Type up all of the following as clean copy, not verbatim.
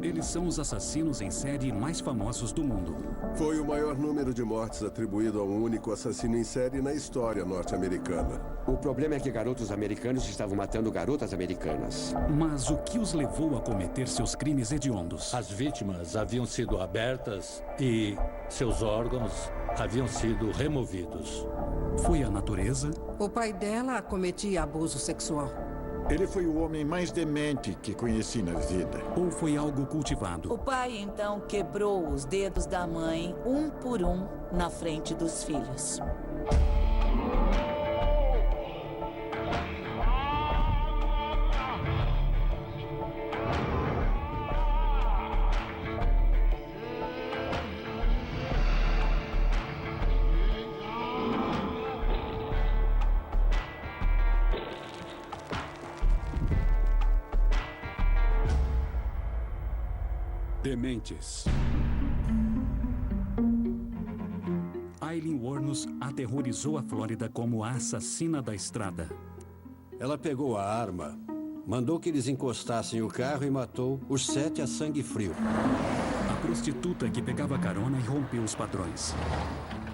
Eles são os assassinos em série mais famosos do mundo. Foi o maior número de mortes atribuído a um único assassino em série na história norte-americana. O problema é que garotos americanos estavam matando garotas americanas. Mas o que os levou a cometer seus crimes hediondos? As vítimas haviam sido abertas e seus órgãos haviam sido removidos. Foi a natureza? O pai dela cometia abuso sexual. Ele foi o homem mais demente que conheci na vida. Ou foi algo cultivado? O pai, então, quebrou os dedos da mãe, um por um, na frente dos filhos. Dementes. Aileen Wuornos aterrorizou a Flórida como a assassina da estrada. Ela pegou a arma, mandou que eles encostassem o carro e matou os 7 a sangue frio. A prostituta que pegava carona e rompeu os padrões.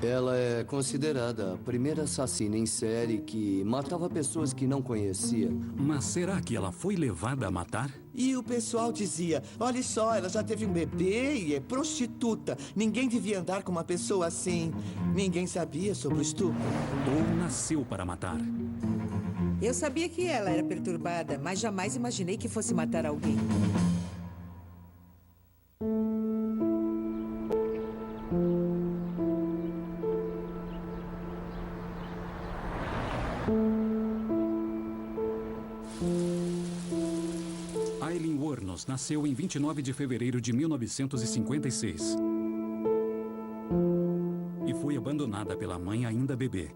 Ela é considerada a primeira assassina em série que matava pessoas que não conhecia. Mas será que ela foi levada a matar? E o pessoal dizia, olha só, ela já teve um bebê e é prostituta. Ninguém devia andar com uma pessoa assim. Ninguém sabia sobre o estupro. Ou nasceu para matar? Eu sabia que ela era perturbada, mas jamais imaginei que fosse matar alguém. Aileen Wuornos nasceu em 29 de fevereiro de 1956. E foi abandonada pela mãe ainda bebê.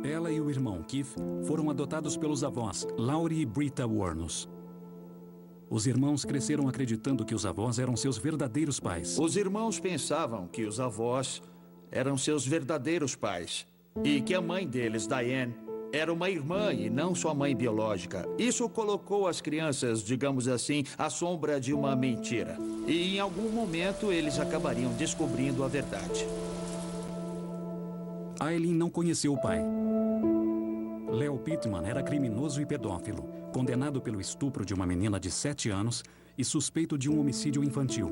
Ela e o irmão Keith foram adotados pelos avós Laurie e Britta Wuornos. Os irmãos cresceram acreditando que os avós eram seus verdadeiros pais. Os irmãos pensavam que os avós eram seus verdadeiros pais. E que a mãe deles, Diane, era uma irmã e não sua mãe biológica. Isso colocou as crianças, digamos assim, à sombra de uma mentira. E em algum momento eles acabariam descobrindo a verdade. Aileen não conheceu o pai. Leo Pittman era criminoso e pedófilo, condenado pelo estupro de uma menina de 7 anos e suspeito de um homicídio infantil.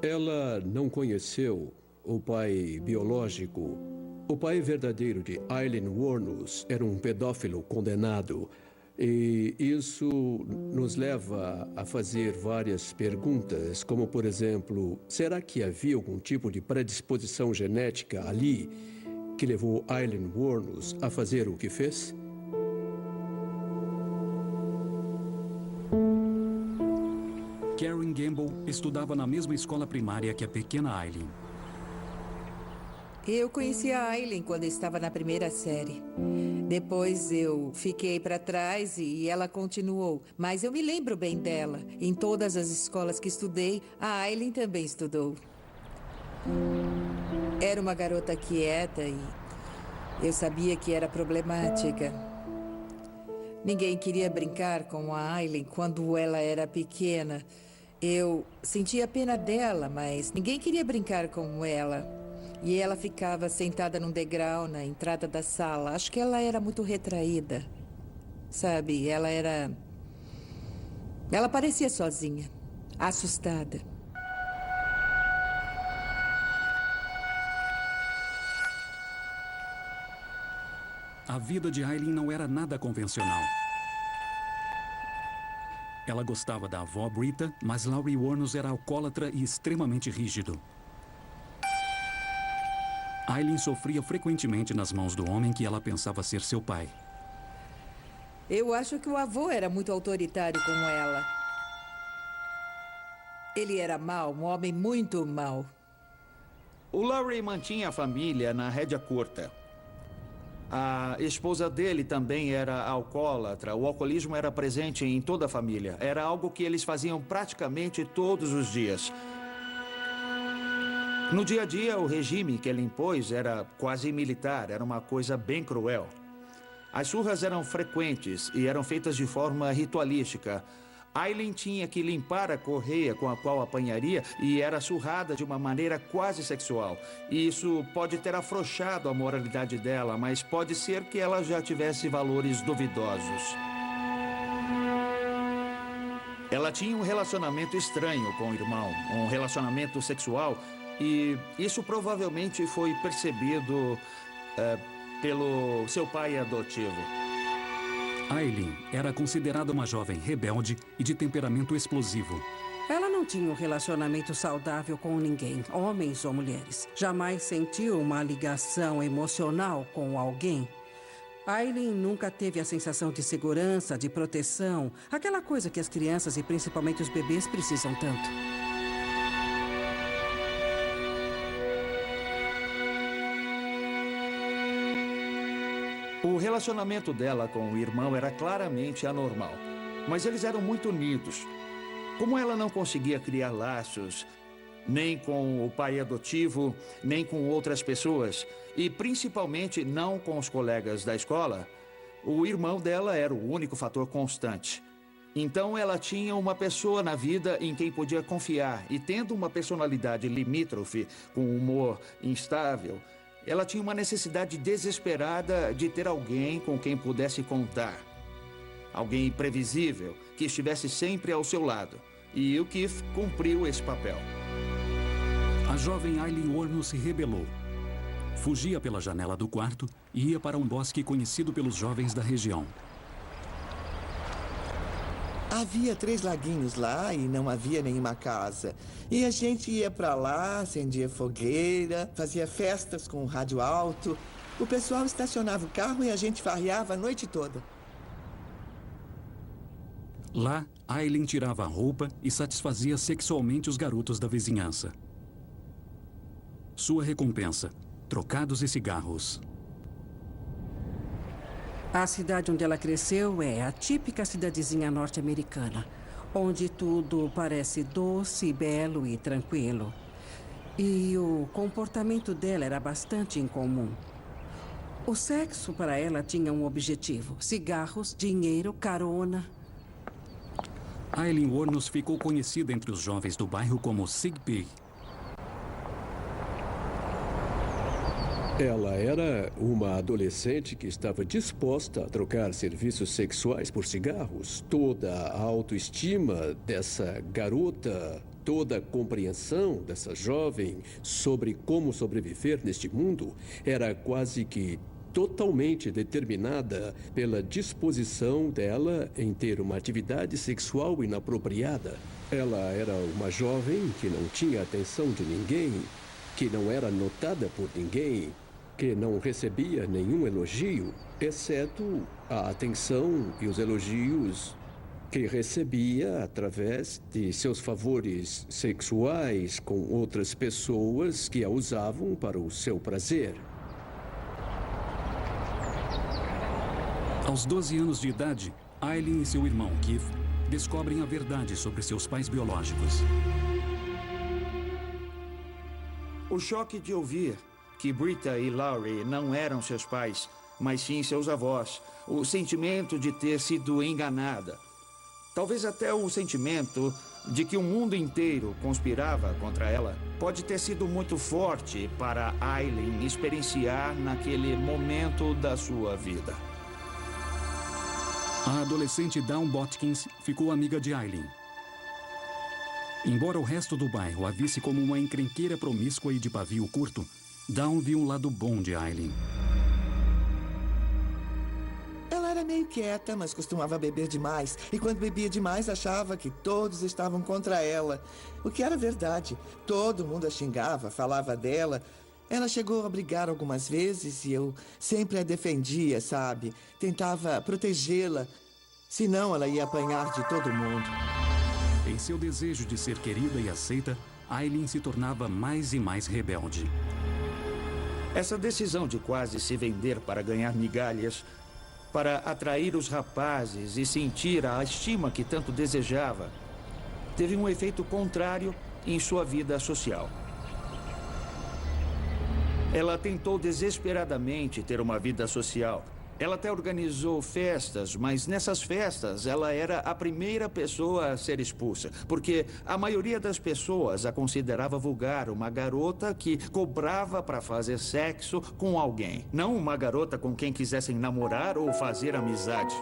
Ela não conheceu o pai biológico. O pai verdadeiro de Aileen Wuornos era um pedófilo condenado. E isso nos leva a fazer várias perguntas, como, por exemplo, será que havia algum tipo de predisposição genética ali que levou Aileen Wuornos a fazer o que fez? Karen Gamble estudava na mesma escola primária que a pequena Aileen. Eu conheci a Aileen quando estava na primeira série. Depois eu fiquei para trás e ela continuou. Mas eu me lembro bem dela. Em todas as escolas que estudei, a Aileen também estudou. Era uma garota quieta e eu sabia que era problemática. Ninguém queria brincar com a Aileen quando ela era pequena. Eu sentia pena dela, mas ninguém queria brincar com ela. E ela ficava sentada num degrau na entrada da sala. Acho que ela era muito retraída. Sabe, ela parecia sozinha, assustada. A vida de Aileen não era nada convencional. Ela gostava da avó Britta, mas Laurie Wuornos era alcoólatra e extremamente rígido. Aileen sofria frequentemente nas mãos do homem que ela pensava ser seu pai. Eu acho que o avô era muito autoritário com ela. Ele era mau, um homem muito mau. O Laurie mantinha a família na rédea curta. A esposa dele também era alcoólatra. O alcoolismo era presente em toda a família. Era algo que eles faziam praticamente todos os dias. No dia a dia, o regime que ele impôs era quase militar. Era uma coisa bem cruel. As surras eram frequentes e eram feitas de forma ritualística. Aileen tinha que limpar a correia com a qual apanharia e era surrada de uma maneira quase sexual. Isso pode ter afrouxado a moralidade dela, mas pode ser que ela já tivesse valores duvidosos. Ela tinha um relacionamento estranho com o irmão, um relacionamento sexual, e isso provavelmente foi percebido pelo seu pai adotivo. Aileen era considerada uma jovem rebelde e de temperamento explosivo. Ela não tinha um relacionamento saudável com ninguém, homens ou mulheres. Jamais sentiu uma ligação emocional com alguém. Aileen nunca teve a sensação de segurança, de proteção, aquela coisa que as crianças e principalmente os bebês precisam tanto. O relacionamento dela com o irmão era claramente anormal, mas eles eram muito unidos. Como ela não conseguia criar laços, nem com o pai adotivo, nem com outras pessoas, e principalmente não com os colegas da escola, o irmão dela era o único fator constante. Então ela tinha uma pessoa na vida em quem podia confiar, e tendo uma personalidade limítrofe, com humor instável, ela tinha uma necessidade desesperada de ter alguém com quem pudesse contar. Alguém imprevisível, que estivesse sempre ao seu lado. E o Keith cumpriu esse papel. A jovem Aileen Wuornos se rebelou. Fugia pela janela do quarto e ia para um bosque conhecido pelos jovens da região. Havia 3 laguinhos lá e não havia nenhuma casa. E a gente ia pra lá, acendia fogueira, fazia festas com rádio alto. O pessoal estacionava o carro e a gente farreava a noite toda. Lá, Aileen tirava a roupa e satisfazia sexualmente os garotos da vizinhança. Sua recompensa: trocados e cigarros. A cidade onde ela cresceu é a típica cidadezinha norte-americana, onde tudo parece doce, belo e tranquilo. E o comportamento dela era bastante incomum. O sexo para ela tinha um objetivo: cigarros, dinheiro, carona. Aileen Wuornos ficou conhecida entre os jovens do bairro como Sig Pig. Ela era uma adolescente que estava disposta a trocar serviços sexuais por cigarros. Toda a autoestima dessa garota, toda a compreensão dessa jovem sobre como sobreviver neste mundo era quase que totalmente determinada pela disposição dela em ter uma atividade sexual inapropriada. Ela era uma jovem que não tinha atenção de ninguém, que não era notada por ninguém, que não recebia nenhum elogio, exceto a atenção e os elogios que recebia através de seus favores sexuais com outras pessoas que a usavam para o seu prazer. Aos 12 anos de idade, Aileen e seu irmão Keith descobrem a verdade sobre seus pais biológicos. O choque de ouvir que Britta e Laurie não eram seus pais, mas sim seus avós. O sentimento de ter sido enganada. Talvez até o sentimento de que o mundo inteiro conspirava contra ela pode ter sido muito forte para Aileen experienciar naquele momento da sua vida. A adolescente Dawn Botkins ficou amiga de Aileen. Embora o resto do bairro a visse como uma encrenqueira promíscua e de pavio curto, Dawn viu um lado bom de Aileen. Ela era meio quieta, mas costumava beber demais. E quando bebia demais, achava que todos estavam contra ela. O que era verdade. Todo mundo a xingava, falava dela. Ela chegou a brigar algumas vezes e eu sempre a defendia, sabe? Tentava protegê-la. Senão, ela ia apanhar de todo mundo. Em seu desejo de ser querida e aceita, Aileen se tornava mais e mais rebelde. Essa decisão de quase se vender para ganhar migalhas, para atrair os rapazes e sentir a estima que tanto desejava, teve um efeito contrário em sua vida social. Ela tentou desesperadamente ter uma vida social, Ela até organizou festas, mas nessas festas ela era a primeira pessoa a ser expulsa, porque a maioria das pessoas a considerava vulgar, uma garota que cobrava para fazer sexo com alguém, não uma garota com quem quisessem namorar ou fazer amizade.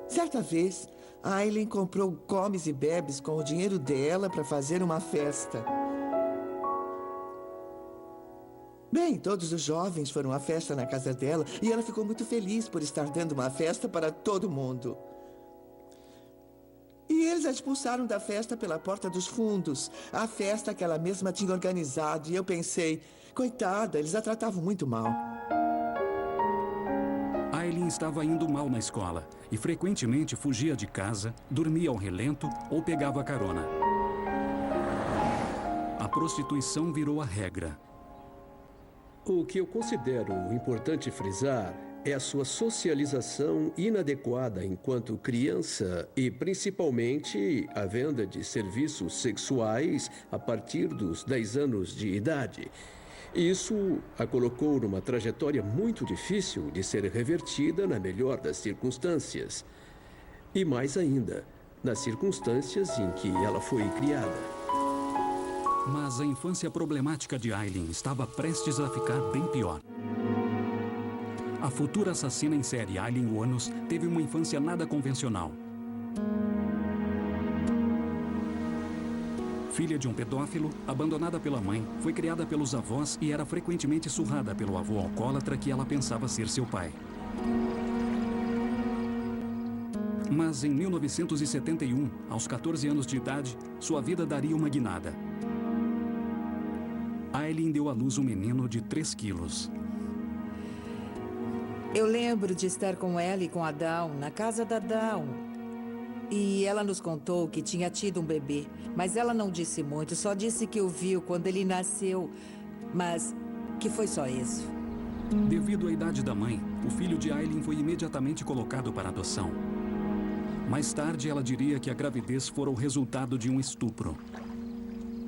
Certa vez, Aileen comprou comes e bebes com o dinheiro dela para fazer uma festa. Bem, todos os jovens foram à festa na casa dela e ela ficou muito feliz por estar dando uma festa para todo mundo. E eles a expulsaram da festa pela porta dos fundos, a festa que ela mesma tinha organizado. E eu pensei, coitada, eles a tratavam muito mal. Aileen estava indo mal na escola e frequentemente fugia de casa, dormia ao relento ou pegava carona. A prostituição virou a regra. O que eu considero importante frisar é a sua socialização inadequada enquanto criança e, principalmente, a venda de serviços sexuais a partir dos 10 anos de idade. Isso a colocou numa trajetória muito difícil de ser revertida na melhor das circunstâncias. E mais ainda, nas circunstâncias em que ela foi criada. Mas a infância problemática de Aileen estava prestes a ficar bem pior. A futura assassina em série Aileen Wuornos teve uma infância nada convencional. Filha de um pedófilo, abandonada pela mãe, foi criada pelos avós e era frequentemente surrada pelo avô alcoólatra que ela pensava ser seu pai. Mas em 1971, aos 14 anos de idade, sua vida daria uma guinada. Aileen deu à luz um menino de 3 quilos. Eu lembro de estar com ela e com a Dawn, na casa da Dawn. E ela nos contou que tinha tido um bebê, mas ela não disse muito, só disse que o viu quando ele nasceu, mas que foi só isso. Devido à idade da mãe, o filho de Aileen foi imediatamente colocado para adoção. Mais tarde, ela diria que a gravidez fora o resultado de um estupro.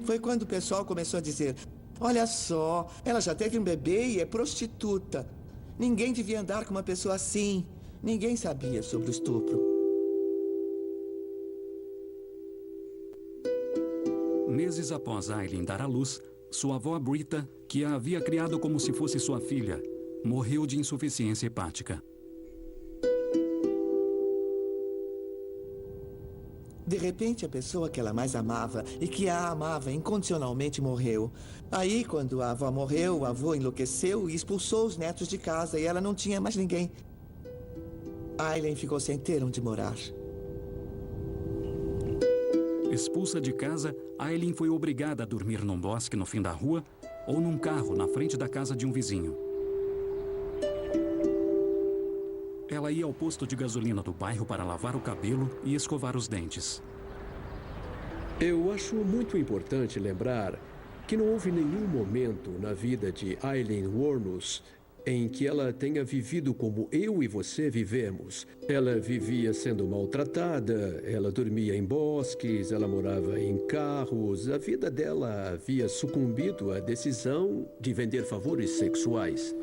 Foi quando o pessoal começou a dizer: olha só, ela já teve um bebê e é prostituta. Ninguém devia andar com uma pessoa assim. Ninguém sabia sobre o estupro. Meses após Aileen dar à luz, sua avó Britta, que a havia criado como se fosse sua filha, morreu de insuficiência hepática. De repente, a pessoa que ela mais amava e que a amava incondicionalmente morreu. Aí, quando a avó morreu, o avô enlouqueceu e expulsou os netos de casa e ela não tinha mais ninguém. Aileen ficou sem ter onde morar. Expulsa de casa, Aileen foi obrigada a dormir num bosque no fim da rua ou num carro na frente da casa de um vizinho. Ela ia ao posto de gasolina do bairro para lavar o cabelo e escovar os dentes. Eu acho muito importante lembrar que não houve nenhum momento na vida de Aileen Wuornos em que ela tenha vivido como eu e você vivemos. Ela vivia sendo maltratada, ela dormia em bosques, ela morava em carros. A vida dela havia sucumbido à decisão de vender favores sexuais.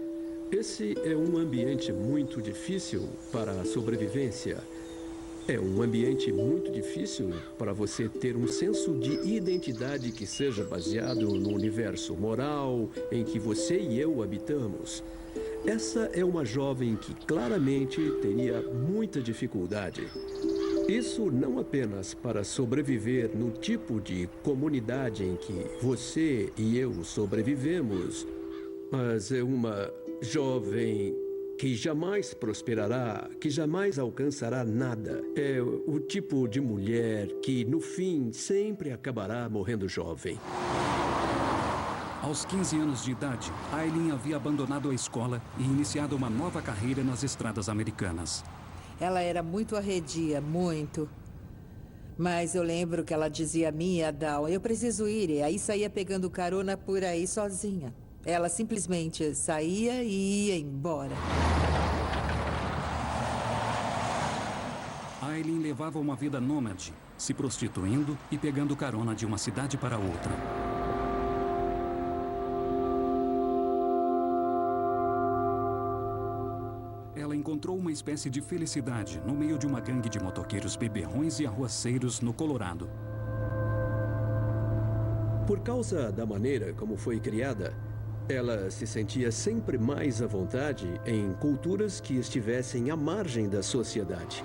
Esse é um ambiente muito difícil para a sobrevivência. É um ambiente muito difícil para você ter um senso de identidade que seja baseado no universo moral em que você e eu habitamos. Essa é uma jovem que claramente teria muita dificuldade. Isso não apenas para sobreviver no tipo de comunidade em que você e eu sobrevivemos, mas é uma jovem que jamais prosperará, que jamais alcançará nada. É o tipo de mulher que, no fim, sempre acabará morrendo jovem. Aos 15 anos de idade, Aileen havia abandonado a escola e iniciado uma nova carreira nas estradas americanas. Ela era muito arredia, muito. Mas eu lembro que ela dizia a mim e a Dawn, eu preciso ir, e aí saía pegando carona por aí sozinha. Ela simplesmente saía e ia embora. Aileen levava uma vida nômade, se prostituindo e pegando carona de uma cidade para outra. ela encontrou uma espécie de felicidade no meio de uma gangue de motoqueiros beberrões e arruaceiros no Colorado. Por causa da maneira como foi criada, ela se sentia sempre mais à vontade em culturas que estivessem à margem da sociedade.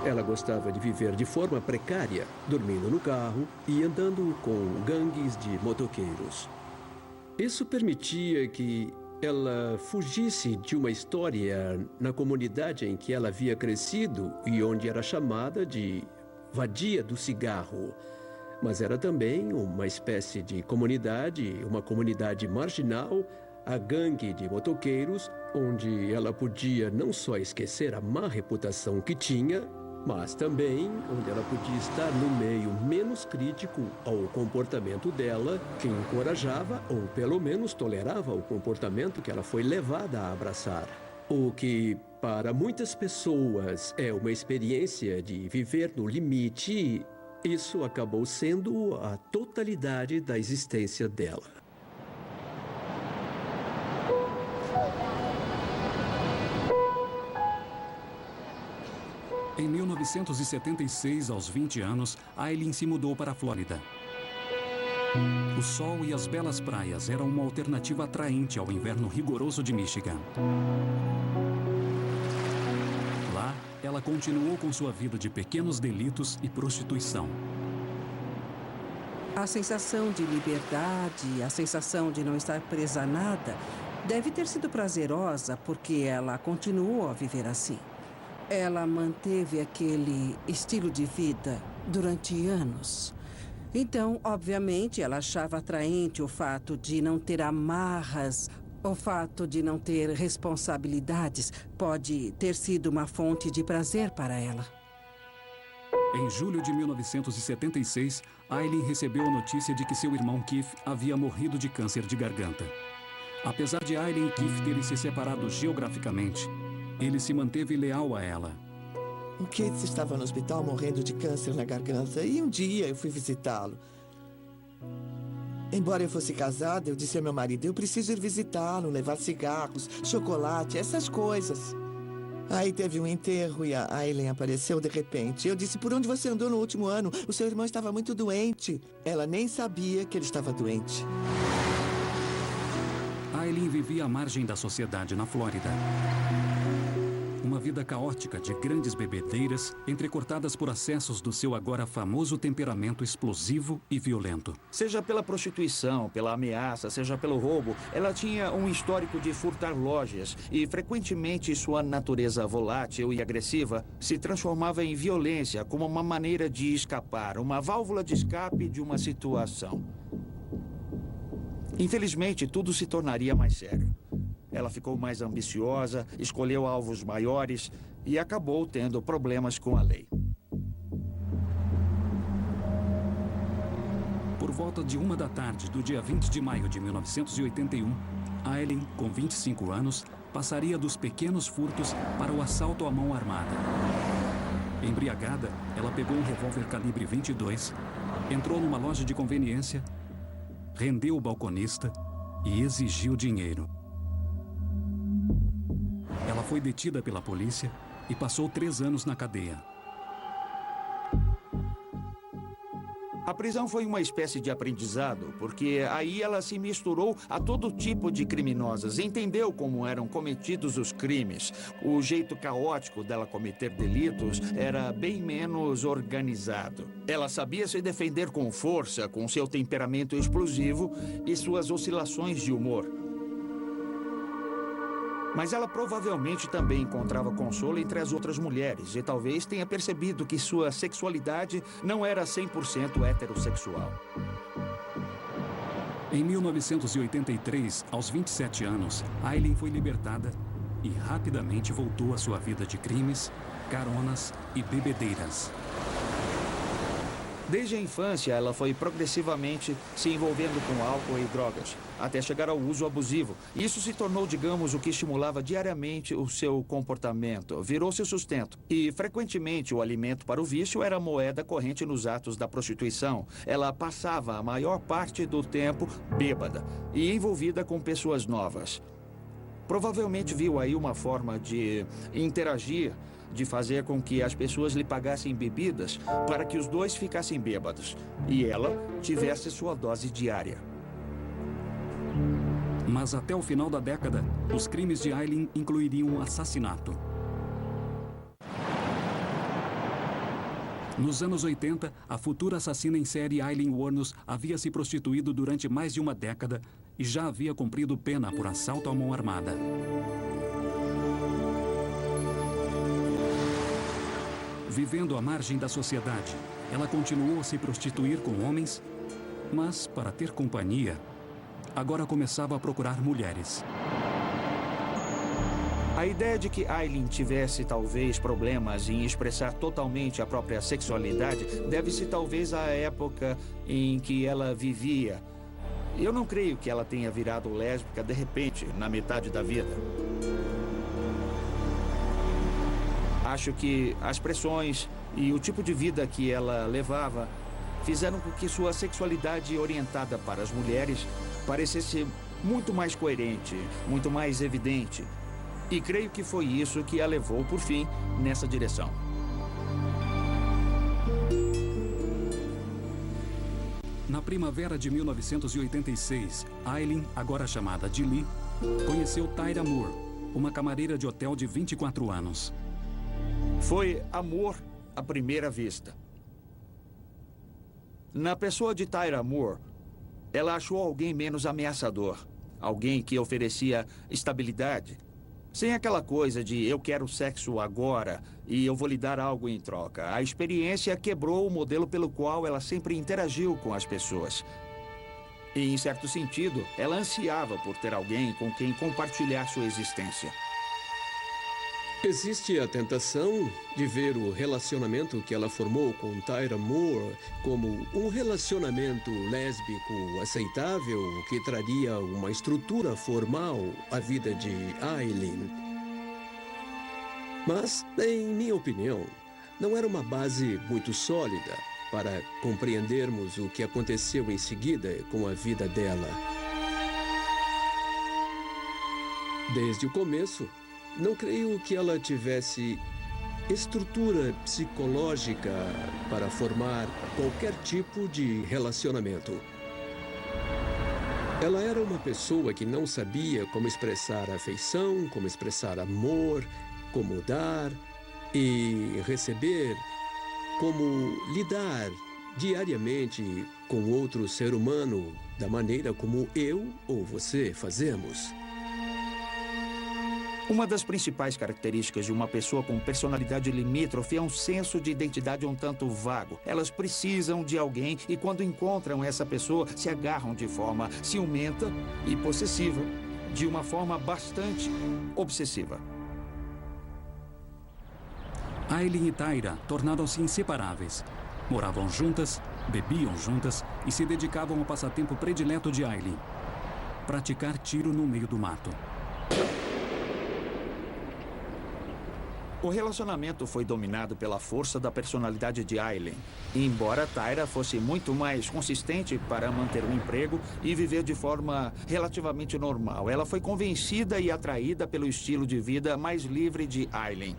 Ela gostava de viver de forma precária, dormindo no carro e andando com gangues de motoqueiros. Isso permitia que ela fugisse de uma história na comunidade em que ela havia crescido e onde era chamada de vadia do cigarro. Mas era também uma espécie de comunidade, uma comunidade marginal, a gangue de motoqueiros, onde ela podia não só esquecer a má reputação que tinha, mas também onde ela podia estar no meio menos crítico ao comportamento dela, que encorajava ou pelo menos tolerava o comportamento que ela foi levada a abraçar. O que, para muitas pessoas, é uma experiência de viver no limite. Isso acabou sendo a totalidade da existência dela. Em 1976, aos 20 anos, Aileen se mudou para a Flórida. O sol e as belas praias eram uma alternativa atraente ao inverno rigoroso de Michigan. Lá, ela continuou com sua vida de pequenos delitos e prostituição. A sensação de liberdade, a sensação de não estar presa a nada, deve ter sido prazerosa porque ela continuou a viver assim. Ela manteve aquele estilo de vida durante anos. Então, obviamente, ela achava atraente o fato de não ter amarras, o fato de não ter responsabilidades. Pode ter sido uma fonte de prazer para ela. Em julho de 1976, Aileen recebeu a notícia de que seu irmão Keith havia morrido de câncer de garganta. Apesar de Aileen e Keith terem se separado geograficamente, ele se manteve leal a ela. O Keith estava no hospital morrendo de câncer na garganta e um dia eu fui visitá-lo. Embora eu fosse casada, eu disse ao meu marido, eu preciso ir visitá-lo, levar cigarros, chocolate, essas coisas. Aí teve um enterro e a Aileen apareceu de repente. Eu disse, por onde você andou no último ano? O seu irmão estava muito doente. Ela nem sabia que ele estava doente. Aileen vivia à margem da sociedade na Flórida. Uma vida caótica de grandes bebedeiras, entrecortadas por acessos do seu agora famoso temperamento explosivo e violento. Seja pela prostituição, pela ameaça, seja pelo roubo, ela tinha um histórico de furtar lojas e, frequentemente, sua natureza volátil e agressiva se transformava em violência como uma maneira de escapar, uma válvula de escape de uma situação. Infelizmente, tudo se tornaria mais sério. Ela ficou mais ambiciosa, escolheu alvos maiores e acabou tendo problemas com a lei. Por volta de 1 da tarde do dia 20 de maio de 1981, Aileen, com 25 anos, passaria dos pequenos furtos para o assalto à mão armada. Embriagada, ela pegou um revólver calibre 22, entrou numa loja de conveniência, rendeu o balconista e exigiu dinheiro. Ela foi detida pela polícia e passou 3 anos na cadeia. A prisão foi uma espécie de aprendizado, porque aí ela se misturou a todo tipo de criminosas, entendeu como eram cometidos os crimes. O jeito caótico dela cometer delitos era bem menos organizado. Ela sabia se defender com força, com seu temperamento explosivo e suas oscilações de humor. Mas ela provavelmente também encontrava consolo entre as outras mulheres e talvez tenha percebido que sua sexualidade não era 100% heterossexual. Em 1983, aos 27 anos, Aileen foi libertada e rapidamente voltou à sua vida de crimes, caronas e bebedeiras. Desde a infância, ela foi progressivamente se envolvendo com álcool e drogas, até chegar ao uso abusivo. Isso se tornou, digamos, o que estimulava diariamente o seu comportamento, virou seu sustento. E, frequentemente, o alimento para o vício era a moeda corrente nos atos da prostituição. Ela passava a maior parte do tempo bêbada e envolvida com pessoas novas. Provavelmente viu aí uma forma de interagir, de fazer com que as pessoas lhe pagassem bebidas para que os dois ficassem bêbados e ela tivesse sua dose diária. Mas até o final da década, os crimes de Aileen incluiriam um assassinato. Nos anos 80, a futura assassina em série Aileen Wuornos havia se prostituído durante mais de uma década e já havia cumprido pena por assalto à mão armada. Vivendo à margem da sociedade, ela continuou a se prostituir com homens, mas, para ter companhia, agora começava a procurar mulheres. A ideia de que Aileen tivesse talvez problemas em expressar totalmente a própria sexualidade deve-se talvez à época em que ela vivia. Eu não creio que ela tenha virado lésbica de repente, na metade da vida. Acho que as pressões e o tipo de vida que ela levava fizeram com que sua sexualidade orientada para as mulheres parecesse muito mais coerente, muito mais evidente. E creio que foi isso que a levou, por fim, nessa direção. Na primavera de 1986, Aileen, agora chamada de Lee, conheceu Tyra Moore, uma camareira de hotel de 24 anos. Foi amor à primeira vista. Na pessoa de Tyra Moore, ela achou alguém menos ameaçador, alguém que oferecia estabilidade. Sem aquela coisa de eu quero sexo agora e eu vou lhe dar algo em troca. A experiência quebrou o modelo pelo qual ela sempre interagiu com as pessoas. E, em certo sentido, ela ansiava por ter alguém com quem compartilhar sua existência. Existe a tentação de ver o relacionamento que ela formou com Tyra Moore como um relacionamento lésbico aceitável que traria uma estrutura formal à vida de Aileen. Mas, em minha opinião, não era uma base muito sólida para compreendermos o que aconteceu em seguida com a vida dela. Desde o começo, não creio que ela tivesse estrutura psicológica para formar qualquer tipo de relacionamento. Ela era uma pessoa que não sabia como expressar afeição, como expressar amor, como dar e receber, como lidar diariamente com outro ser humano da maneira como eu ou você fazemos. Uma das principais características de uma pessoa com personalidade limítrofe é um senso de identidade um tanto vago. Elas precisam de alguém e, quando encontram essa pessoa, se agarram de forma ciumenta e possessiva, de uma forma bastante obsessiva. Aileen e Tyra tornaram-se inseparáveis. Moravam juntas, bebiam juntas e se dedicavam ao passatempo predileto de Aileen: praticar tiro no meio do mato. O relacionamento foi dominado pela força da personalidade de Aileen. Embora Tyra fosse muito mais consistente para manter um emprego e viver de forma relativamente normal, ela foi convencida e atraída pelo estilo de vida mais livre de Aileen.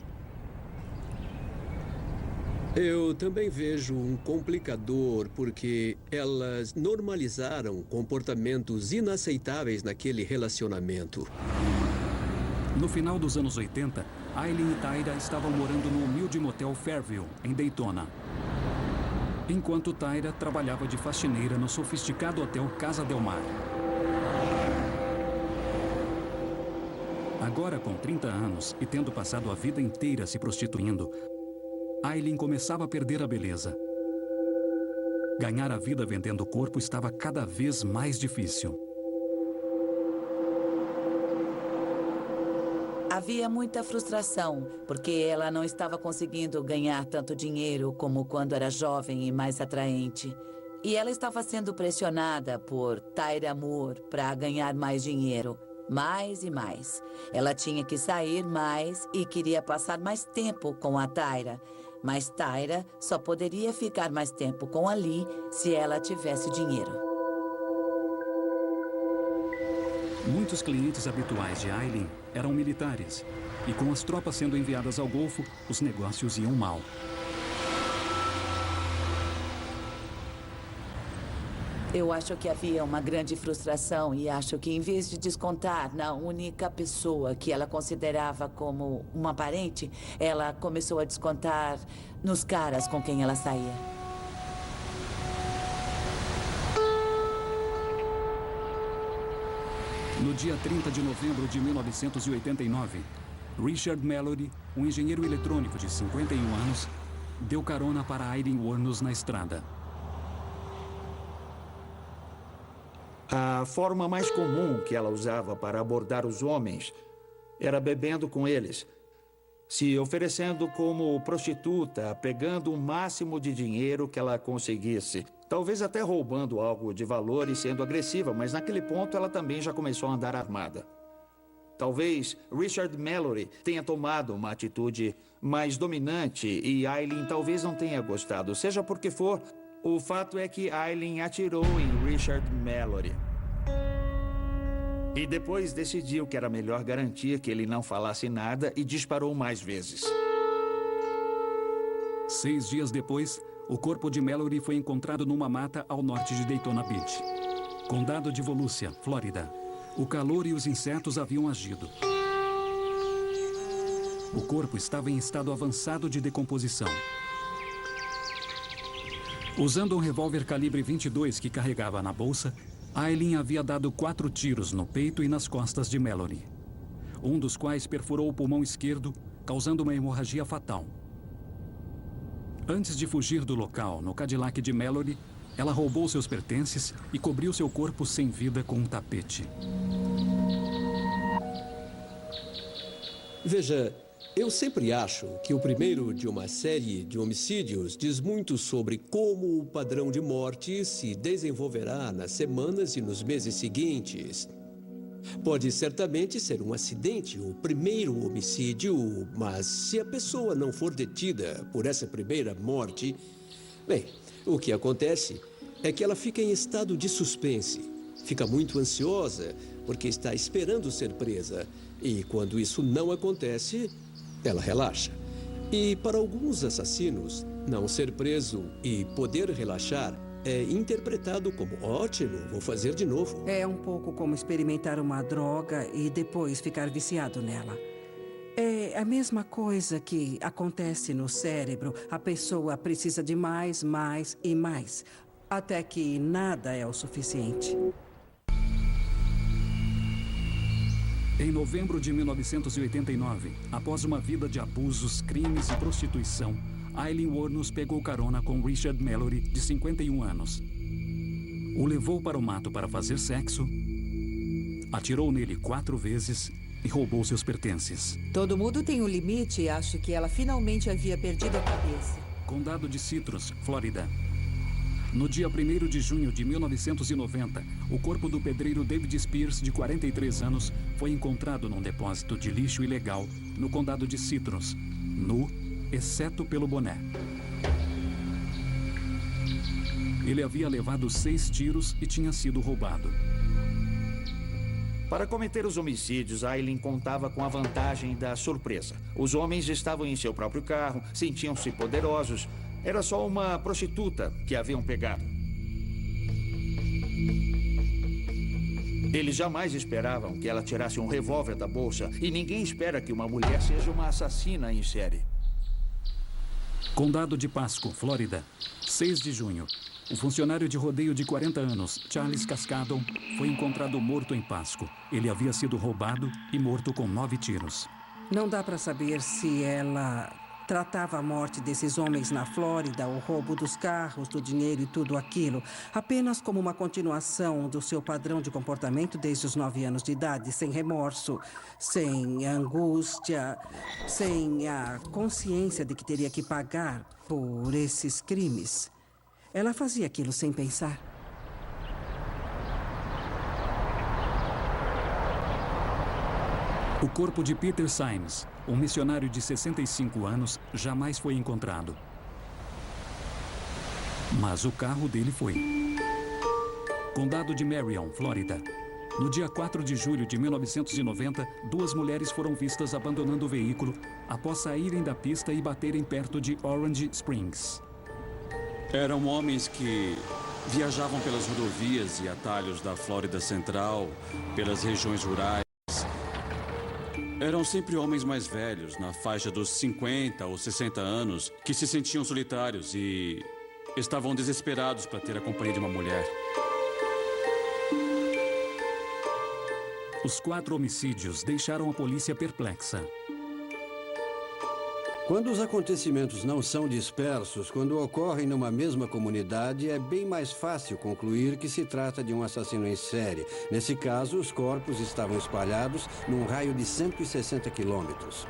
Eu também vejo um complicador porque elas normalizaram comportamentos inaceitáveis naquele relacionamento. No final dos anos 80, Aileen e Tyra estavam morando no humilde motel Fairview, em Daytona. Enquanto Tyra trabalhava de faxineira no sofisticado hotel Casa Del Mar. Agora, com 30 anos e tendo passado a vida inteira se prostituindo, Aileen começava a perder a beleza. Ganhar a vida vendendo o corpo estava cada vez mais difícil. Havia muita frustração, porque ela não estava conseguindo ganhar tanto dinheiro como quando era jovem e mais atraente. E ela estava sendo pressionada por Tyra Moore para ganhar mais dinheiro, mais e mais. Ela tinha que sair mais e queria passar mais tempo com a Tyra. Mas Tyra só poderia ficar mais tempo com a Lee se ela tivesse dinheiro. Muitos clientes habituais de Aileen eram militares. E com as tropas sendo enviadas ao Golfo, os negócios iam mal. Eu acho que havia uma grande frustração e acho que, em vez de descontar na única pessoa que ela considerava como uma parente, ela começou a descontar nos caras com quem ela saía. No dia 30 de novembro de 1989, Richard Mallory, um engenheiro eletrônico de 51 anos, deu carona para Aileen Wuornos na estrada. A forma mais comum que ela usava para abordar os homens era bebendo com eles, se oferecendo como prostituta, pegando o máximo de dinheiro que ela conseguisse. Talvez até roubando algo de valor e sendo agressiva, mas naquele ponto ela também já começou a andar armada. Talvez Richard Mallory tenha tomado uma atitude mais dominante e Aileen talvez não tenha gostado. Seja por que for, o fato é que Aileen atirou em Richard Mallory. E depois decidiu que era melhor garantir que ele não falasse nada e disparou mais vezes. 6 dias depois, o corpo de Mallory foi encontrado numa mata ao norte de Daytona Beach, condado de Volusia, Flórida. O calor e os insetos haviam agido. O corpo estava em estado avançado de decomposição. Usando um revólver calibre 22 que carregava na bolsa, Aileen havia dado 4 tiros no peito e nas costas de Mallory, um dos quais perfurou o pulmão esquerdo, causando uma hemorragia fatal. Antes de fugir do local, no Cadillac de Mallory, ela roubou seus pertences e cobriu seu corpo sem vida com um tapete. Veja, eu sempre acho que o primeiro de uma série de homicídios diz muito sobre como o padrão de morte se desenvolverá nas semanas e nos meses seguintes. Pode certamente ser um acidente, o primeiro homicídio, mas se a pessoa não for detida por essa primeira morte, bem, o que acontece é que ela fica em estado de suspense. Fica muito ansiosa porque está esperando ser presa. E quando isso não acontece, ela relaxa. E para alguns assassinos, não ser preso e poder relaxar é interpretado como ótimo, vou fazer de novo. É um pouco como experimentar uma droga e depois ficar viciado nela. É a mesma coisa que acontece no cérebro. A pessoa precisa de mais, mais e mais, até que nada é o suficiente. Em novembro de 1989, após uma vida de abusos, crimes e prostituição, Aileen Wuornos pegou carona com Richard Mallory, de 51 anos. O levou para o mato para fazer sexo, atirou nele 4 vezes e roubou seus pertences. Todo mundo tem um limite e acho que ela finalmente havia perdido a cabeça. Condado de Citrus, Flórida. No dia 1º de junho de 1990, o corpo do pedreiro David Spears, de 43 anos, foi encontrado num depósito de lixo ilegal no condado de Citrus, nu, exceto pelo boné. Ele havia levado 6 tiros e tinha sido roubado. Para cometer os homicídios, Aileen contava com a vantagem da surpresa. Os homens estavam em seu próprio carro, sentiam-se poderosos. Era só uma prostituta que haviam pegado. Eles jamais esperavam que ela tirasse um revólver da bolsa. E ninguém espera que uma mulher seja uma assassina em série. Condado de Pasco, Flórida, 6 de junho. O funcionário de rodeio de 40 anos, Charles Cascadon, foi encontrado morto em Pasco. Ele havia sido roubado e morto com 9 tiros. Não dá para saber se ela tratava a morte desses homens na Flórida, o roubo dos carros, do dinheiro e tudo aquilo, apenas como uma continuação do seu padrão de comportamento desde os 9 anos de idade, sem remorso, sem angústia, sem a consciência de que teria que pagar por esses crimes. Ela fazia aquilo sem pensar. O corpo de Peter Symes, um missionário de 65 anos, jamais foi encontrado. Mas o carro dele foi. Condado de Marion, Flórida. No dia 4 de julho de 1990, 2 mulheres foram vistas abandonando o veículo após saírem da pista e baterem perto de Orange Springs. Eram homens que viajavam pelas rodovias e atalhos da Flórida Central, pelas regiões rurais. Eram sempre homens mais velhos, na faixa dos 50 ou 60 anos, que se sentiam solitários e estavam desesperados para ter a companhia de uma mulher. Os 4 homicídios deixaram a polícia perplexa. Quando os acontecimentos não são dispersos, quando ocorrem numa mesma comunidade, é bem mais fácil concluir que se trata de um assassino em série. Nesse caso, os corpos estavam espalhados num raio de 160 quilômetros.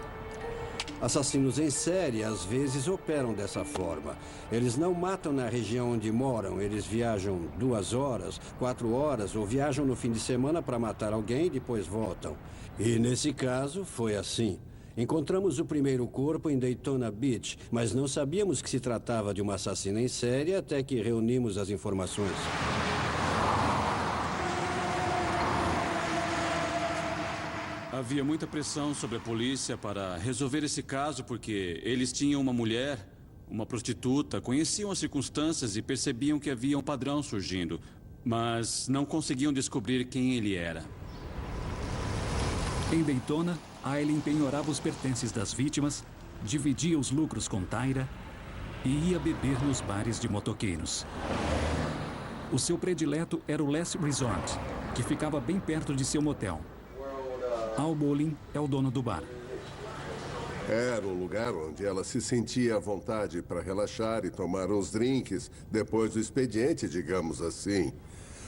Assassinos em série, às vezes, operam dessa forma. Eles não matam na região onde moram, eles viajam 2 horas, 4 horas ou viajam no fim de semana para matar alguém e depois voltam. E nesse caso, foi assim. Encontramos o primeiro corpo em Daytona Beach, mas não sabíamos que se tratava de uma assassina em série até que reunimos as informações. Havia muita pressão sobre a polícia para resolver esse caso porque eles tinham uma mulher, uma prostituta, conheciam as circunstâncias e percebiam que havia um padrão surgindo, mas não conseguiam descobrir quem ele era. Em Daytona, Aileen penhorava os pertences das vítimas, dividia os lucros com Tyra e ia beber nos bares de motoqueiros. O seu predileto era o Last Resort, que ficava bem perto de seu motel. Al Bolin é o dono do bar. Era um lugar onde ela se sentia à vontade para relaxar e tomar uns drinks depois do expediente, digamos assim.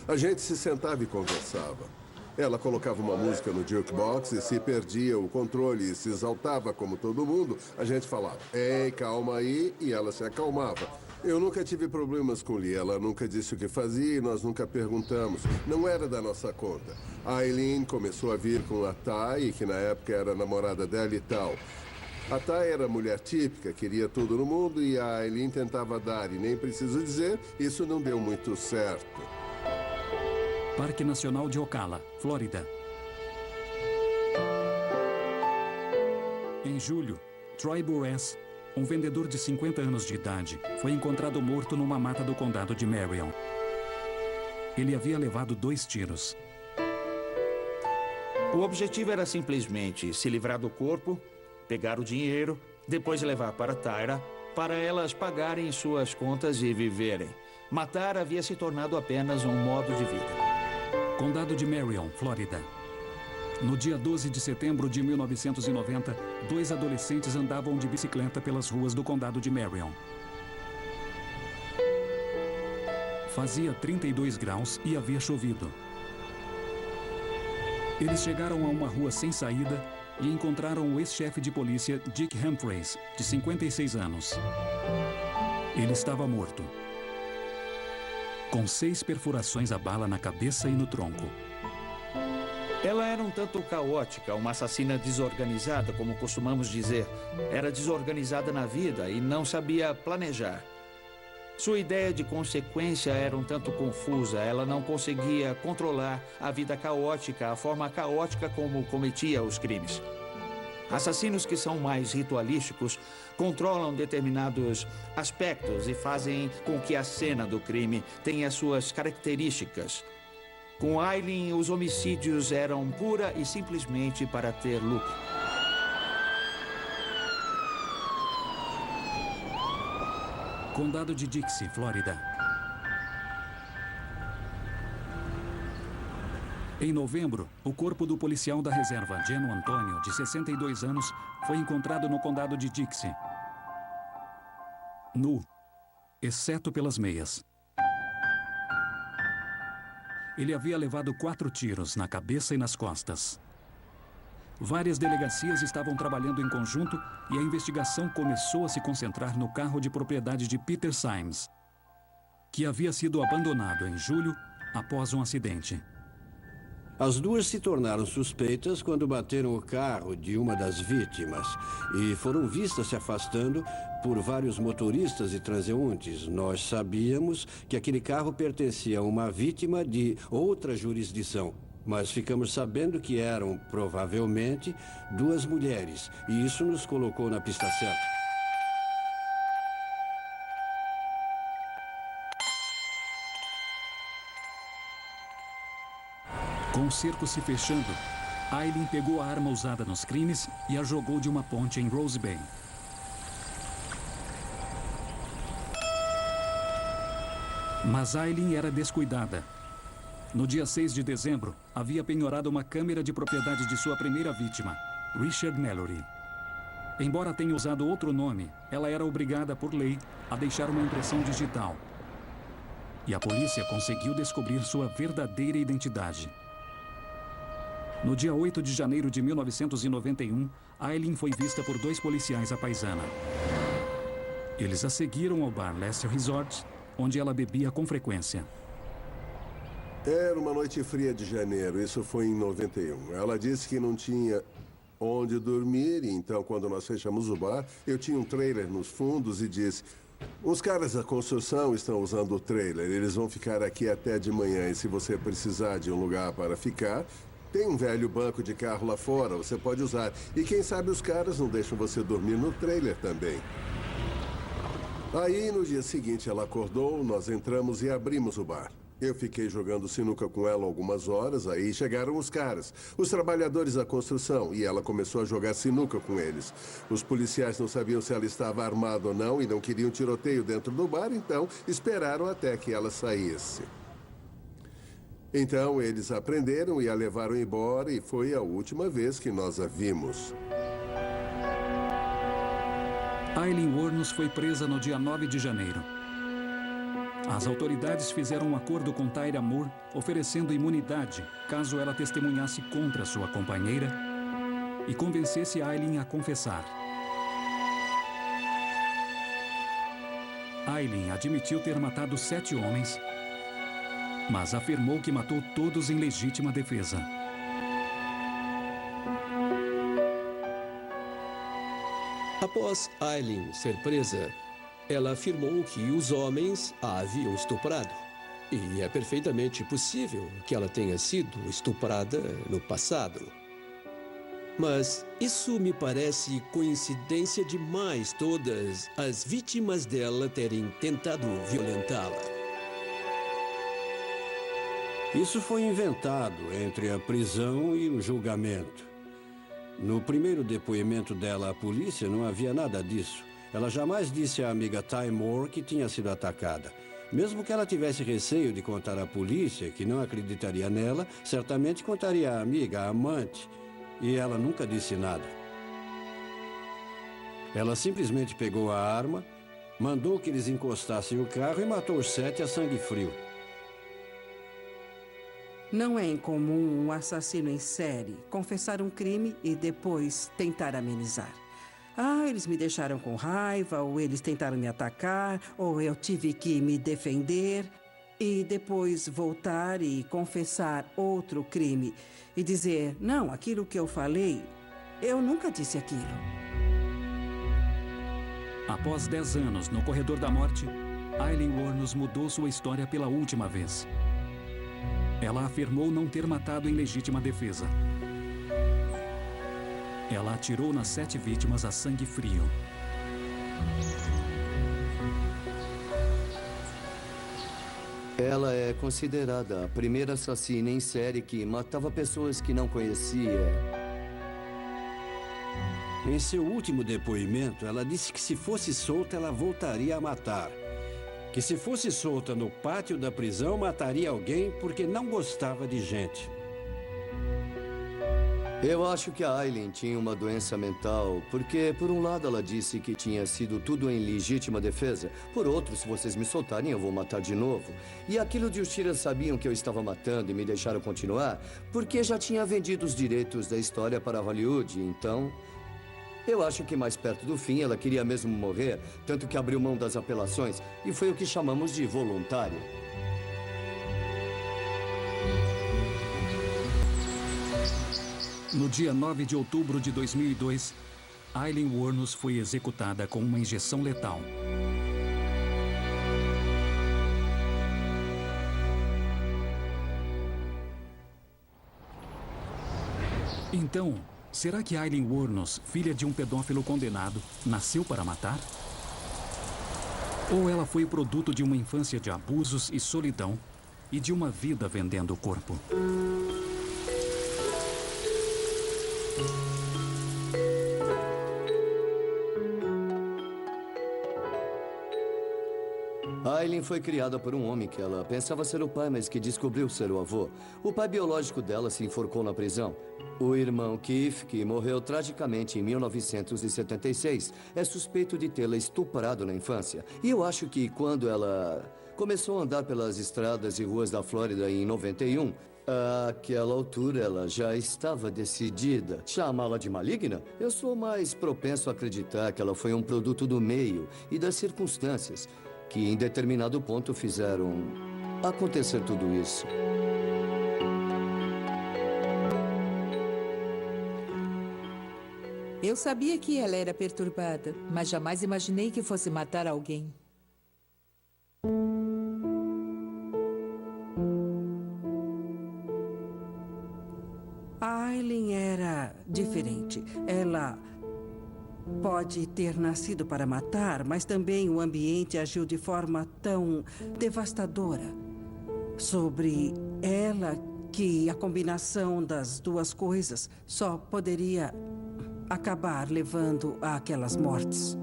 A gente se sentava e conversava. Ela colocava uma música no jukebox e se perdia o controle e se exaltava como todo mundo, a gente falava, ei, calma aí, e ela se acalmava. Eu nunca tive problemas com Lee, ela nunca disse o que fazia e nós nunca perguntamos. Não era da nossa conta. A Aileen começou a vir com a Ty, que na época era a namorada dela e tal. A Ty era mulher típica, queria tudo no mundo e a Aileen tentava dar, e nem preciso dizer, isso não deu muito certo. Parque Nacional de Ocala, Flórida. Em julho, Troy Burress, um vendedor de 50 anos de idade, foi encontrado morto numa mata do condado de Marion. Ele havia levado 2 tiros. O objetivo era simplesmente se livrar do corpo, pegar o dinheiro, depois levar para Tyra, para elas pagarem suas contas e viverem. Matar havia se tornado apenas um modo de vida. Condado de Marion, Flórida. No dia 12 de setembro de 1990, 2 adolescentes andavam de bicicleta pelas ruas do condado de Marion. Fazia 32 graus e havia chovido. Eles chegaram a uma rua sem saída e encontraram o ex-chefe de polícia Dick Humphreys, de 56 anos. Ele estava morto, com 6 perfurações a bala na cabeça e no tronco. Ela era um tanto caótica, uma assassina desorganizada, como costumamos dizer. Era desorganizada na vida e não sabia planejar. Sua ideia de consequência era um tanto confusa. Ela não conseguia controlar a vida caótica, a forma caótica como cometia os crimes. Assassinos que são mais ritualísticos controlam determinados aspectos e fazem com que a cena do crime tenha suas características. Com Aileen, os homicídios eram pura e simplesmente para ter lucro. Condado de Dixie, Flórida. Em novembro, o corpo do policial da reserva, Geno Antônio, de 62 anos, foi encontrado no condado de Dixie. Nu, exceto pelas meias. Ele havia levado 4 tiros na cabeça e nas costas. Várias delegacias estavam trabalhando em conjunto e a investigação começou a se concentrar no carro de propriedade de Peter Symes, que havia sido abandonado em julho após um acidente. As 2 se tornaram suspeitas quando bateram o carro de uma das vítimas e foram vistas se afastando por vários motoristas e transeuntes. Nós sabíamos que aquele carro pertencia a uma vítima de outra jurisdição. Mas ficamos sabendo que eram, provavelmente, 2 mulheres. E isso nos colocou na pista certa. Com o cerco se fechando, Aileen pegou a arma usada nos crimes e a jogou de uma ponte em Rose Bay. Mas Aileen era descuidada. No dia 6 de dezembro, havia penhorado uma câmera de propriedade de sua primeira vítima, Richard Mallory. Embora tenha usado outro nome, ela era obrigada por lei a deixar uma impressão digital. E a polícia conseguiu descobrir sua verdadeira identidade. No dia 8 de janeiro de 1991, Aileen foi vista por 2 policiais à paisana. Eles a seguiram ao bar Lester Resort, onde ela bebia com frequência. Era uma noite fria de janeiro, isso foi em 91. Ela disse que não tinha onde dormir, e então, quando nós fechamos o bar, eu tinha um trailer nos fundos e disse: os caras da construção estão usando o trailer, eles vão ficar aqui até de manhã, e se você precisar de um lugar para ficar, tem um velho banco de carro lá fora, você pode usar. E quem sabe os caras não deixam você dormir no trailer também. Aí, no dia seguinte, ela acordou, nós entramos e abrimos o bar. Eu fiquei jogando sinuca com ela algumas horas, aí chegaram os caras, os trabalhadores da construção, e ela começou a jogar sinuca com eles. Os policiais não sabiam se ela estava armada ou não e não queriam tiroteio dentro do bar, então esperaram até que ela saísse. Então eles a prenderam e a levaram embora, e foi a última vez que nós a vimos. Aileen Wuornos foi presa no dia 9 de janeiro. As autoridades fizeram um acordo com Tyra Moore, oferecendo imunidade caso ela testemunhasse contra sua companheira e convencesse Aileen a confessar. Aileen admitiu ter matado 7 homens, mas afirmou que matou todos em legítima defesa. Após Aileen ser presa, ela afirmou que os homens a haviam estuprado. E é perfeitamente possível que ela tenha sido estuprada no passado. Mas isso me parece coincidência demais, todas as vítimas dela terem tentado violentá-la. Isso foi inventado entre a prisão e o julgamento. No primeiro depoimento dela à polícia, não havia nada disso. Ela jamais disse à amiga Ty Moore que tinha sido atacada. Mesmo que ela tivesse receio de contar à polícia, que não acreditaria nela, certamente contaria à amiga, à amante. E ela nunca disse nada. Ela simplesmente pegou a arma, mandou que eles encostassem o carro e matou os 7 a sangue frio. Não é incomum um assassino em série confessar um crime e depois tentar amenizar. Ah, eles me deixaram com raiva, ou eles tentaram me atacar, ou eu tive que me defender. E depois voltar e confessar outro crime e dizer: não, aquilo que eu falei, eu nunca disse aquilo. Após 10 anos no corredor da morte, Aileen Wuornos mudou sua história pela última vez. Ela afirmou não ter matado em legítima defesa. Ela atirou nas 7 vítimas a sangue frio. Ela é considerada a primeira assassina em série que matava pessoas que não conhecia. Em seu último depoimento, ela disse que se fosse solta, ela voltaria a matar. Que se fosse solta no pátio da prisão, mataria alguém porque não gostava de gente. Eu acho que a Aileen tinha uma doença mental, porque, por um lado, ela disse que tinha sido tudo em legítima defesa. Por outro, se vocês me soltarem, eu vou matar de novo. E aquilo de os tiras sabiam que eu estava matando e me deixaram continuar, porque já tinha vendido os direitos da história para Hollywood, então... Eu acho que mais perto do fim ela queria mesmo morrer, tanto que abriu mão das apelações, e foi o que chamamos de voluntário. No dia 9 de outubro de 2002, Aileen Wuornos foi executada com uma injeção letal. Então, será que Aileen Wuornos, filha de um pedófilo condenado, nasceu para matar? Ou ela foi produto de uma infância de abusos e solidão e de uma vida vendendo o corpo? Aileen foi criada por um homem que ela pensava ser o pai, mas que descobriu ser o avô. O pai biológico dela se enforcou na prisão. O irmão Keith, que morreu tragicamente em 1976, é suspeito de tê-la estuprado na infância. E eu acho que quando ela começou a andar pelas estradas e ruas da Flórida em 91... àquela altura, ela já estava decidida. Chamá-la de maligna? Eu sou mais propenso a acreditar que ela foi um produto do meio e das circunstâncias que, em determinado ponto, fizeram acontecer tudo isso. Eu sabia que ela era perturbada, mas jamais imaginei que fosse matar alguém. A Aileen era diferente. Ela pode ter nascido para matar, mas também o ambiente agiu de forma tão devastadora sobre ela que a combinação das duas coisas só poderia acabar levando àquelas mortes.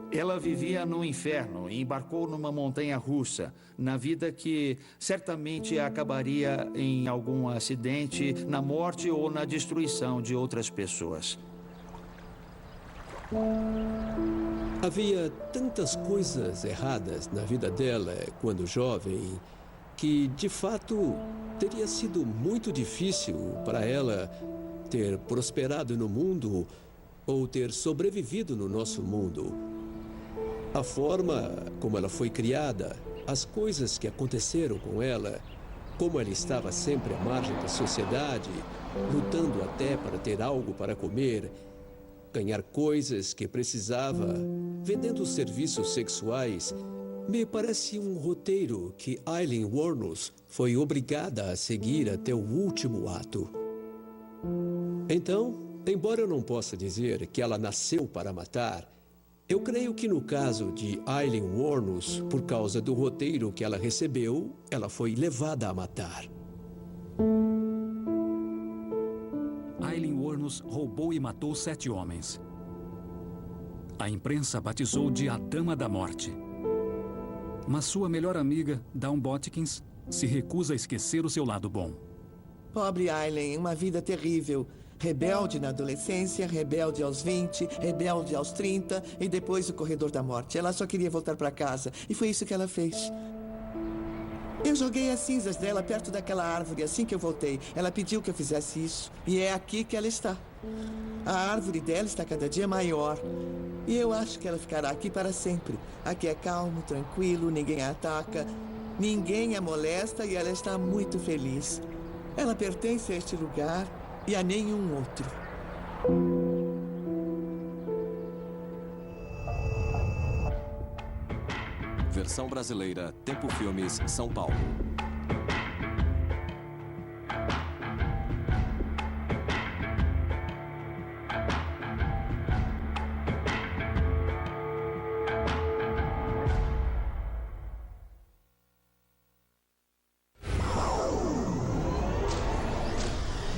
Ela vivia no inferno e embarcou numa montanha-russa, na vida que certamente acabaria em algum acidente, na morte ou na destruição de outras pessoas. Havia tantas coisas erradas na vida dela quando jovem que, de fato, teria sido muito difícil para ela ter prosperado no mundo ou ter sobrevivido no nosso mundo. A forma como ela foi criada, as coisas que aconteceram com ela, como ela estava sempre à margem da sociedade, lutando até para ter algo para comer, ganhar coisas que precisava, vendendo serviços sexuais, me parece um roteiro que Aileen Wuornos foi obrigada a seguir até o último ato. Então, embora eu não possa dizer que ela nasceu para matar, eu creio que no caso de Aileen Wuornos, por causa do roteiro que ela recebeu, ela foi levada a matar. Aileen Wuornos roubou e matou 7 homens. A imprensa batizou de a Dama da Morte. Mas sua melhor amiga, Dawn Botkins, se recusa a esquecer o seu lado bom. Pobre Aileen, uma vida terrível. Rebelde na adolescência, rebelde aos 20, rebelde aos 30 e depois o corredor da morte. Ela só queria voltar para casa e foi isso que ela fez. Eu joguei as cinzas dela perto daquela árvore assim que eu voltei. Ela pediu que eu fizesse isso e é aqui que ela está. A árvore dela está cada dia maior e eu acho que ela ficará aqui para sempre. Aqui é calmo, tranquilo, ninguém a ataca, ninguém a molesta e ela está muito feliz. Ela pertence a este lugar e a nenhum outro. Versão brasileira, Tempo Filmes, São Paulo.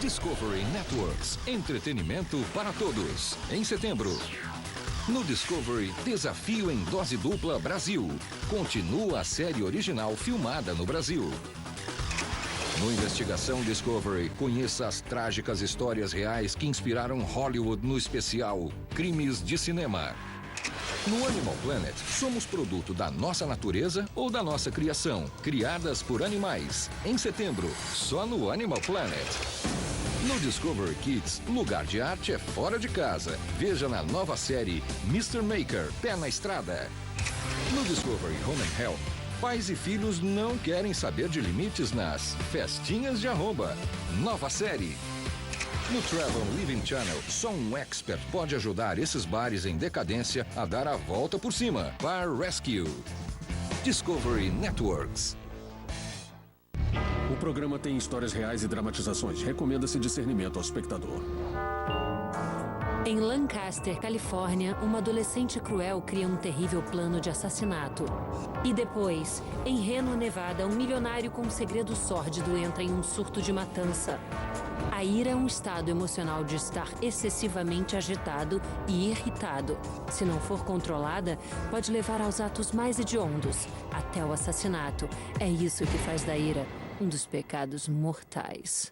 Discovery Networks, entretenimento para todos. Em setembro, no Discovery Desafio em Dose Dupla Brasil, continua a série original filmada no Brasil. No Investigação Discovery, conheça as trágicas histórias reais que inspiraram Hollywood no especial Crimes de Cinema. No Animal Planet, somos produto da nossa natureza ou da nossa criação, criadas por animais. Em setembro, só no Animal Planet. No Discovery Kids, lugar de arte é fora de casa. Veja na nova série Mr. Maker, Pé na Estrada. No Discovery Home and Health, pais e filhos não querem saber de limites nas festinhas de arromba. Nova série. No Travel Living Channel, só um expert pode ajudar esses bares em decadência a dar a volta por cima. Bar Rescue. Discovery Networks. programa tem histórias reais e dramatizações. Recomenda-se discernimento ao espectador. Em Lancaster, Califórnia, uma adolescente cruel cria um terrível plano de assassinato. E depois, em Reno, Nevada, um milionário com um segredo sórdido entra em um surto de matança. A ira é um estado emocional de estar excessivamente agitado e irritado. Se não for controlada, pode levar aos atos mais hediondos, até o assassinato. É isso que faz da ira um dos pecados mortais.